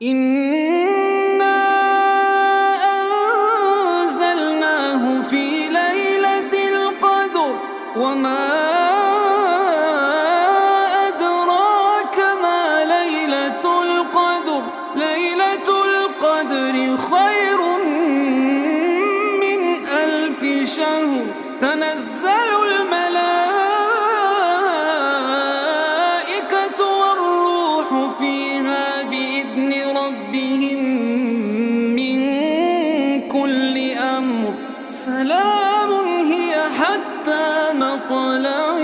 إنا أنزلناه في ليلة القدر وما أدراك ما ليلة القدر ليلة القدر خير من 1000 شهر تنزل الملائكة والروح فيها بإذن ربهم من كل أمر سلام هي حتى مطلع